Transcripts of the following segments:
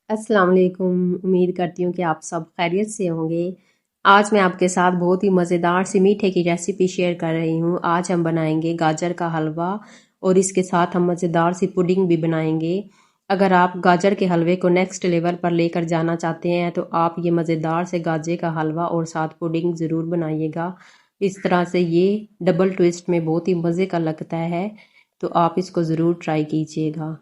अस्सलाम वालेकुम। उम्मीद करती हूँ कि आप सब खैरियत से होंगे। आज मैं आपके साथ बहुत ही मज़ेदार सी मीठे की रेसिपी शेयर कर रही हूँ। आज हम बनाएंगे गाजर का हलवा और इसके साथ हम मज़ेदार सी पुडिंग भी बनाएंगे। अगर आप गाजर के हलवे को नेक्स्ट लेवल पर लेकर जाना चाहते हैं तो आप ये मज़ेदार से गाजर का हलवा और साथ पुडिंग ज़रूर बनाइएगा। इस तरह से ये डबल ट्विस्ट में बहुत ही मज़े का लगता है, तो आप इसको ज़रूर ट्राई कीजिएगा।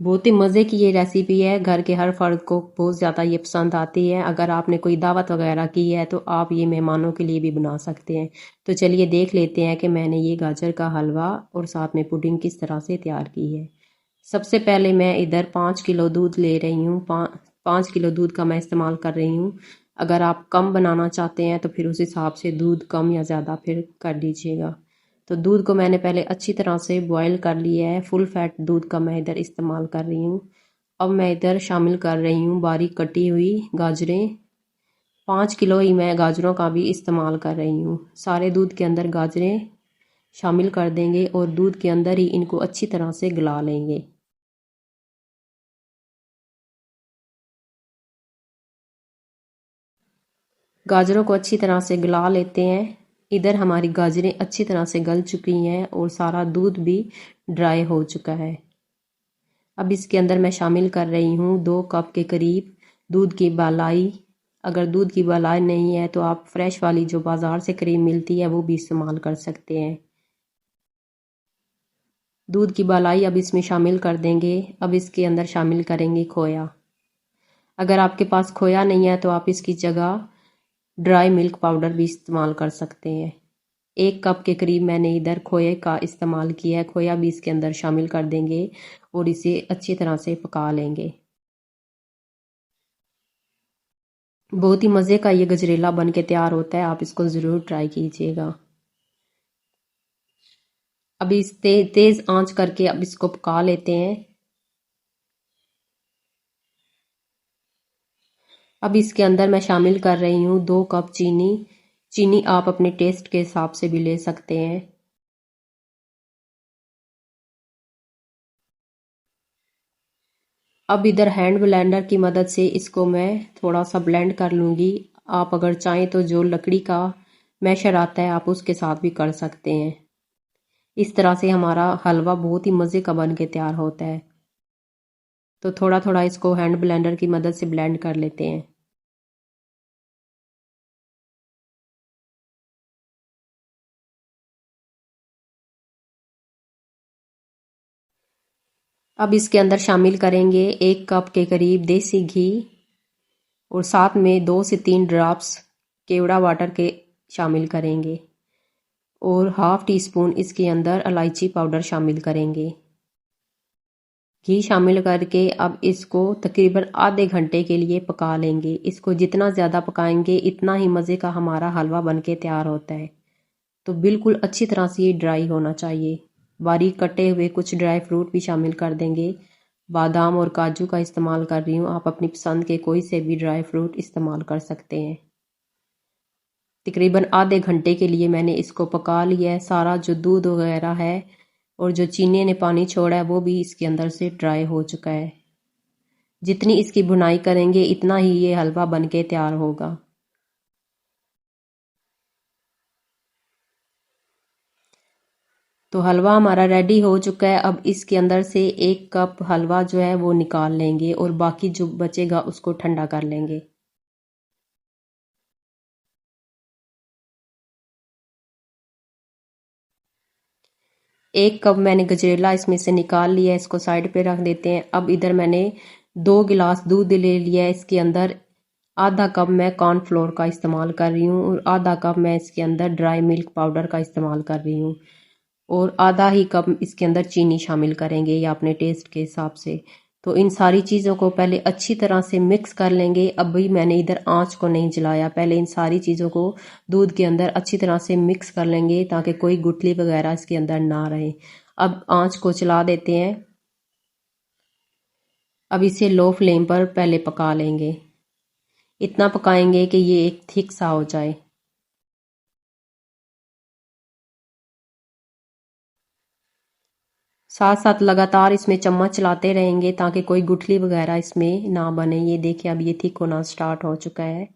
बहुत ही मज़े की ये रेसिपी है, घर के हर फर्द को बहुत ज़्यादा ये पसंद आती है। अगर आपने कोई दावत वगैरह की है तो आप ये मेहमानों के लिए भी बना सकते हैं। तो चलिए देख लेते हैं कि मैंने ये गाजर का हलवा और साथ में पुडिंग किस तरह से तैयार की है। सबसे पहले मैं इधर 5 किलो दूध ले रही हूँ। 5 किलो दूध का मैं इस्तेमाल कर रही हूँ। अगर आप कम बनाना चाहते हैं तो फिर उस हिसाब से दूध कम या ज़्यादा फिर कर दीजिएगा। तो दूध को मैंने पहले अच्छी तरह से बॉईल कर लिया है। फुल फैट दूध का मैं इधर इस्तेमाल कर रही हूँ। अब मैं इधर शामिल कर रही हूँ बारीक कटी हुई गाजरें। 5 किलो ही मैं गाजरों का भी इस्तेमाल कर रही हूँ। सारे दूध के अंदर गाजरें शामिल कर देंगे और दूध के अंदर ही इनको अच्छी तरह से गला लेंगे। गाजरों को अच्छी तरह से गला लेते हैं। इधर हमारी गाजरें अच्छी तरह से गल चुकी हैं और सारा दूध भी ड्राई हो चुका है। अब इसके अंदर मैं शामिल कर रही हूँ 2 कप के करीब दूध की बालाई। अगर दूध की बालाई नहीं है तो आप फ्रेश वाली जो बाज़ार से क्रीम मिलती है वो भी इस्तेमाल कर सकते हैं। दूध की बालाई अब इसमें शामिल कर देंगे। अब इसके अंदर शामिल करेंगे खोया। अगर आपके पास खोया नहीं है तो आप इसकी जगह ड्राई मिल्क पाउडर भी इस्तेमाल कर सकते हैं। 1 कप के करीब मैंने इधर खोए का इस्तेमाल किया है। खोया भी इसके अंदर शामिल कर देंगे और इसे अच्छी तरह से पका लेंगे। बहुत ही मज़े का ये गजरेला बन के तैयार होता है, आप इसको ज़रूर ट्राई कीजिएगा। अभी इस तेज़ आंच करके अब इसको पका लेते हैं। अब इसके अंदर मैं शामिल कर रही हूँ 2 कप चीनी। चीनी आप अपने टेस्ट के हिसाब से भी ले सकते हैं। अब इधर हैंड ब्लेंडर की मदद से इसको मैं थोड़ा सा ब्लेंड कर लूँगी। आप अगर चाहें तो जो लकड़ी का मैशर आता है आप उसके साथ भी कर सकते हैं। इस तरह से हमारा हलवा बहुत ही मज़े का बन के तैयार होता है। तो थोड़ा थोड़ा इसको हैंड ब्लेंडर की मदद से ब्लेंड कर लेते हैं। अब इसके अंदर शामिल करेंगे 1 कप के करीब देसी घी और साथ में 2 से 3 ड्रॉप्स केवड़ा वाटर के शामिल करेंगे और हाफ टी स्पून इसके अंदर इलायची पाउडर शामिल करेंगे। घी शामिल करके अब इसको तकरीबन आधे घंटे के लिए पका लेंगे। इसको जितना ज़्यादा पकाएंगे इतना ही मज़े का हमारा हलवा बनके तैयार होता है। तो बिल्कुल अच्छी तरह से ये ड्राई होना चाहिए। बारीक कटे हुए कुछ ड्राई फ्रूट भी शामिल कर देंगे। बादाम और काजू का इस्तेमाल कर रही हूँ, आप अपनी पसंद के कोई से भी ड्राई फ्रूट इस्तेमाल कर सकते हैं। तकरीबन आधे घंटे के लिए मैंने इसको पका लिया है। सारा जो दूध वगैरह है और जो चीनी ने पानी छोड़ा है वो भी इसके अंदर से ड्राई हो चुका है। जितनी इसकी भुनाई करेंगे इतना ही ये हलवा बनके तैयार होगा। तो हलवा हमारा रेडी हो चुका है। अब इसके अंदर से 1 कप हलवा जो है वो निकाल लेंगे और बाकी जो बचेगा उसको ठंडा कर लेंगे। 1 कप मैंने गजरेला इसमें से निकाल लिया है, इसको साइड पे रख देते हैं। अब इधर मैंने 2 गिलास दूध ले लिया है। इसके अंदर आधा कप मैं कॉर्नफ्लोर का इस्तेमाल कर रही हूँ और आधा कप मैं इसके अंदर ड्राई मिल्क पाउडर का इस्तेमाल कर रही हूँ और आधा ही कप इसके अंदर चीनी शामिल करेंगे या अपने टेस्ट के हिसाब से। तो इन सारी चीज़ों को पहले अच्छी तरह से मिक्स कर लेंगे। अभी मैंने इधर आंच को नहीं जलाया, पहले इन सारी चीज़ों को दूध के अंदर अच्छी तरह से मिक्स कर लेंगे ताकि कोई गुठली वगैरह इसके अंदर ना रहे। अब आंच को चला देते हैं। अब इसे लो फ्लेम पर पहले पका लेंगे। इतना पकाएंगे कि ये एक थिक सा हो जाए। साथ साथ लगातार इसमें चम्मच चलाते रहेंगे ताकि कोई गुठली वगैरह इसमें ना बने। ये देखिए अब ये थिक होना स्टार्ट हो चुका है।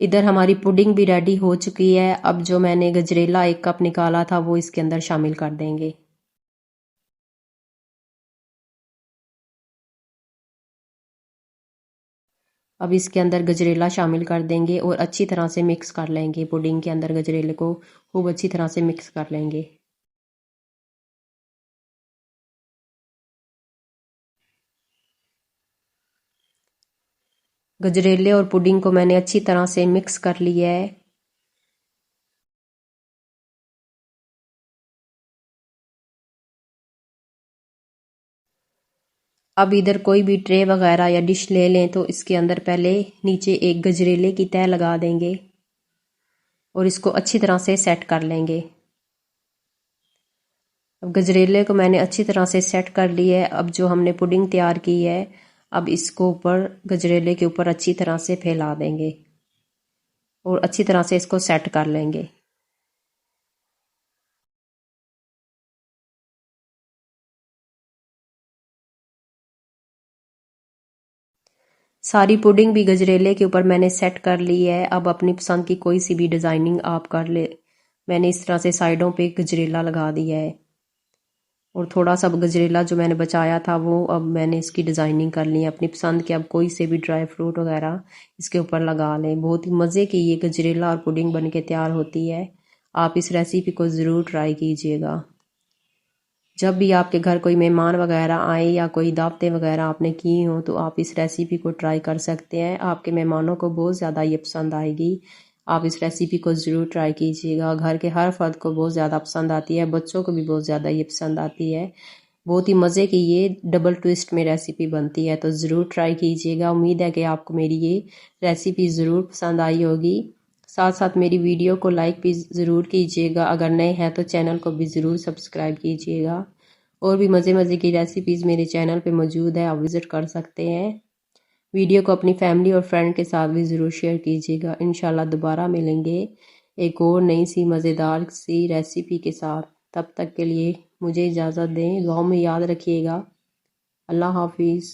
इधर हमारी पुडिंग भी रेडी हो चुकी है। अब जो मैंने गजरेला 1 कप निकाला था वो इसके अंदर शामिल कर देंगे। अब इसके अंदर गजरेला शामिल कर देंगे और अच्छी तरह से मिक्स कर लेंगे। पुडिंग के अंदर गजरेले को खूब अच्छी तरह से मिक्स कर लेंगे। गजरेले और पुडिंग को मैंने अच्छी तरह से मिक्स कर लिया है। अब इधर कोई भी ट्रे वगैरह या डिश ले लें तो इसके अंदर पहले नीचे एक गजरेले की तह लगा देंगे और इसको अच्छी तरह से सेट कर लेंगे। अब गजरेले को मैंने अच्छी तरह से सेट कर लिया है। अब जो हमने पुडिंग तैयार की है, अब इसको ऊपर गजरेले के ऊपर अच्छी तरह से फैला देंगे और अच्छी तरह से इसको सेट कर लेंगे। सारी पुडिंग भी गजरेले के ऊपर मैंने सेट कर ली है। अब अपनी पसंद की कोई सी भी डिज़ाइनिंग आप कर ले। मैंने इस तरह से साइडों पे गजरेला लगा दिया है और थोड़ा सा गजरेला जो मैंने बचाया था वो अब मैंने इसकी डिज़ाइनिंग कर ली है अपनी पसंद के। अब कोई से भी ड्राई फ्रूट वगैरह इसके ऊपर लगा लें। बहुत ही मज़े की ये गजरेला और पुडिंग बन के तैयार होती है। आप इस रेसिपी को ज़रूर ट्राई कीजिएगा। जब भी आपके घर कोई मेहमान वगैरह आए या कोई दावतें वगैरह आपने की हों तो आप इस रेसिपी को ट्राई कर सकते हैं। आपके मेहमानों को बहुत ज़्यादा ये पसंद आएगी। आप इस रेसिपी को ज़रूर ट्राई कीजिएगा। घर के हर फर्द को बहुत ज़्यादा पसंद आती है, बच्चों को भी बहुत ज़्यादा ये पसंद आती है। बहुत ही मज़े की ये डबल ट्विस्ट में रेसिपी बनती है, तो ज़रूर ट्राई कीजिएगा। उम्मीद है कि आपको मेरी ये रेसिपी ज़रूर पसंद आई होगी। साथ साथ मेरी वीडियो को लाइक भी ज़रूर कीजिएगा। अगर नए हैं तो चैनल को भी ज़रूर सब्सक्राइब कीजिएगा। और भी मज़े मज़े की रेसिपीज़ मेरे चैनल पे मौजूद है, आप विज़िट कर सकते हैं। वीडियो को अपनी फैमिली और फ्रेंड के साथ भी ज़रूर शेयर कीजिएगा। इंशाल्लाह दोबारा मिलेंगे एक और नई सी मज़ेदार सी रेसिपी के साथ। तब तक के लिए मुझे इजाज़त दें। दुआओं में याद रखिएगा। अल्लाह हाफिज़।